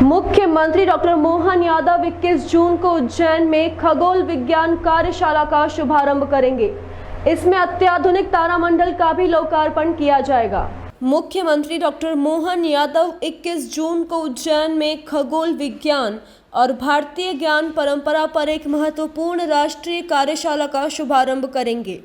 मुख्यमंत्री डॉक्टर मोहन यादव 21 जून को उज्जैन में खगोल विज्ञान कार्यशाला का शुभारंभ करेंगे। इसमें अत्याधुनिक तारामंडल का भी लोकार्पण किया जाएगा। मुख्यमंत्री डॉक्टर मोहन यादव 21 जून को उज्जैन में खगोल विज्ञान और भारतीय ज्ञान परंपरा पर एक महत्वपूर्ण राष्ट्रीय कार्यशाला का शुभारंभ करेंगे।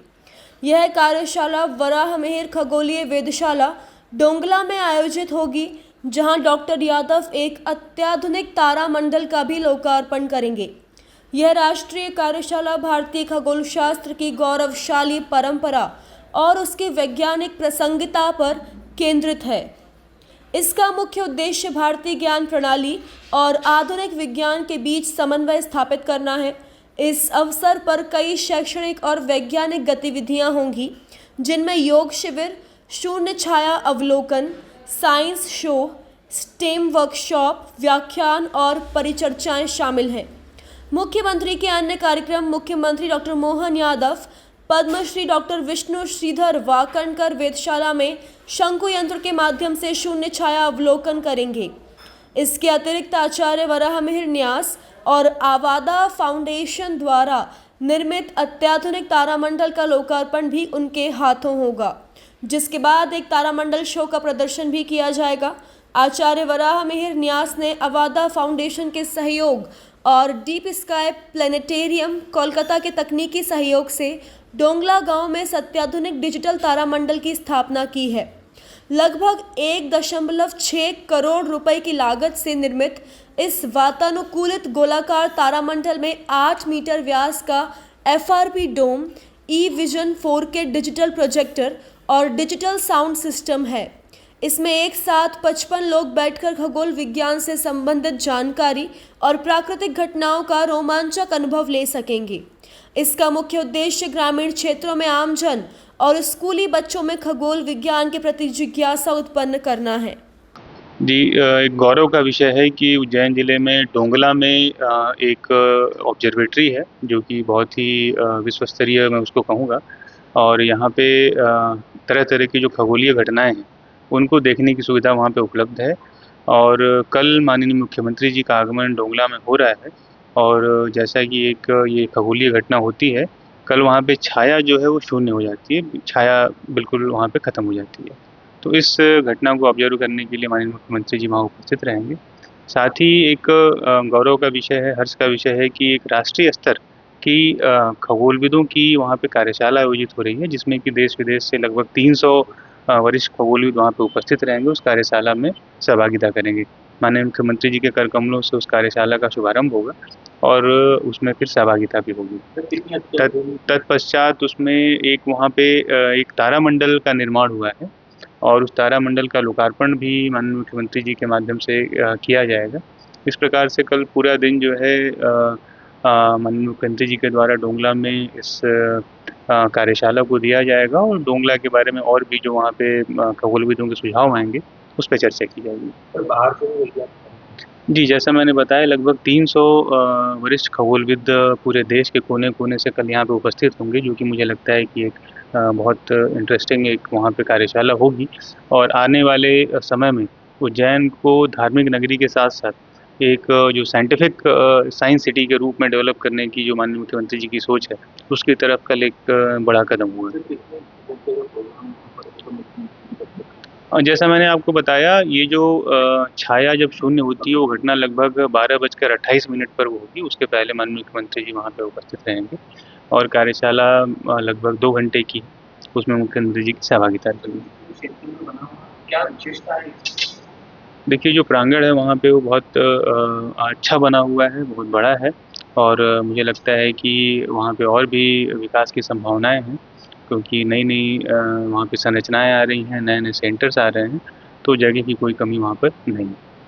यह कार्यशाला वराहमिहिर खगोलीय वेधशाला डोंगला में आयोजित होगी, जहां डॉक्टर यादव एक अत्याधुनिक तारामंडल का भी लोकार्पण करेंगे। यह राष्ट्रीय कार्यशाला भारतीय खगोल शास्त्र की गौरवशाली परंपरा और उसकी वैज्ञानिक प्रासंगिकता पर केंद्रित है। इसका मुख्य उद्देश्य भारतीय ज्ञान प्रणाली और आधुनिक विज्ञान के बीच समन्वय स्थापित करना है। इस अवसर पर कई शैक्षणिक और वैज्ञानिक गतिविधियां होंगी, जिनमें योग शिविर, शून्य छाया अवलोकन, साइंस शो, स्टेम वर्कशॉप, व्याख्यान और परिचर्चाएं शामिल हैं। मुख्यमंत्री के अन्य कार्यक्रम मुख्यमंत्री डॉक्टर मोहन यादव पद्मश्री डॉक्टर विष्णु श्रीधर वाकणकर वेधशाला में शंकु यंत्र के माध्यम से शून्य छाया अवलोकन करेंगे। इसके अतिरिक्त आचार्य वराहमिहिर न्यास और आवादा फाउंडेशन द्वारा निर्मित अत्याधुनिक तारामंडल का लोकार्पण भी उनके हाथों होगा, जिसके बाद एक तारामंडल शो का प्रदर्शन भी किया जाएगा। आचार्य वराहमिहिर न्यास ने अवादा फाउंडेशन के सहयोग और डीप स्काई प्लेनेटेरियम कोलकाता के तकनीकी सहयोग से डोंगला गांव में अत्याधुनिक डिजिटल तारामंडल की स्थापना की है। लगभग 1.6 करोड़ रुपए की लागत से निर्मित इस वातानुकूलित गोलाकार तारामंडल में 8 मीटर व्यास का FRP डोम, ई-विजन 4K डिजिटल प्रोजेक्टर और डिजिटल साउंड सिस्टम है। इसमें एक साथ 55 लोग बैठकर खगोल विज्ञान से संबंधित जानकारी और प्राकृतिक घटनाओं का रोमांचक अनुभव ले सकेंगे। इसका मुख्य उद्देश्य ग्रामीण क्षेत्रों में आमजन और स्कूली बच्चों में खगोल विज्ञान के प्रति जिज्ञासा उत्पन्न करना है। जी, एक गौरव का विषय है कि उज्जैन ज़िले में डोंगला में एक ऑब्जर्वेटरी है, जो कि बहुत ही विश्वस्तरीय मैं उसको कहूँगा। और यहाँ पे तरह तरह की जो खगोलीय घटनाएं हैं, उनको देखने की सुविधा वहाँ पे उपलब्ध है। और कल माननीय मुख्यमंत्री जी का आगमन डोंगला में हो रहा है। और जैसा कि एक ये खगोलीय घटना होती है, कल वहाँ पे छाया जो है वो शून्य हो जाती है, छाया बिल्कुल वहाँ पे ख़त्म हो जाती है। तो इस घटना को ऑब्जर्व करने के लिए माननीय मुख्यमंत्री जी वहाँ उपस्थित रहेंगे। साथ ही एक गौरव का विषय है, हर्ष का विषय है कि एक राष्ट्रीय स्तर की खगोलविदों की वहाँ पे कार्यशाला आयोजित हो रही है, जिसमें कि देश विदेश से लगभग 300 वरिष्ठ खगोलविद वहाँ पे उपस्थित रहेंगे, उस कार्यशाला में सहभागिता करेंगे। माननीय मुख्यमंत्री जी के कर कमलों से उस कार्यशाला का शुभारंभ होगा और उसमें फिर सहभागिता भी होगी। तत्पश्चात उसमें एक वहाँ पे एक तारामंडल का निर्माण हुआ है और उस तारामंडल का लोकार्पण भी माननीय मुख्यमंत्री जी के माध्यम से किया जाएगा। इस प्रकार से कल पूरा दिन जो है माननीय मुख्यमंत्री जी के द्वारा डोंगला में इस कार्यशाला को दिया जाएगा और डोंगला के बारे में और भी जो वहाँ पे खगोलविदों के सुझाव आएंगे, उस पर चर्चा की जाएगी। और बाहर से जी, जैसा मैंने बताया, लगभग 300 वरिष्ठ खगोलविद पूरे देश के कोने कोने से कल यहाँ पे उपस्थित होंगे, जो कि मुझे लगता है कि एक बहुत इंटरेस्टिंग एक वहाँ पे कार्यशाला होगी। और आने वाले समय में उज्जैन को धार्मिक नगरी के साथ साथ एक जो साइंटिफिक साइंस सिटी के रूप में डेवलप करने की जो माननीय मुख्यमंत्री जी की सोच है, उसकी तरफ कल एक बड़ा कदम हुआ है। और जैसा मैंने आपको बताया, ये जो छाया जब शून्य होती है, वो घटना लगभग 12:28 पर वो होगी। उसके पहले माननीय मुख्यमंत्री जी वहाँ पे उपस्थित रहेंगे और कार्यशाला लगभग 2 घंटे की, उसमें मुख्यमंत्री जी की सहभागिता रहेगी। क्या विशेषता है? देखिए, जो प्रांगण है वहाँ पे वो बहुत अच्छा बना हुआ है, बहुत बड़ा है और मुझे लगता है कि वहाँ पे और भी विकास की संभावनाएं हैं, क्योंकि नई नई वहाँ पे संरचनाएं आ रही हैं, नए नए सेंटर्स आ रहे हैं, तो जगह की कोई कमी वहाँ पर नहीं है।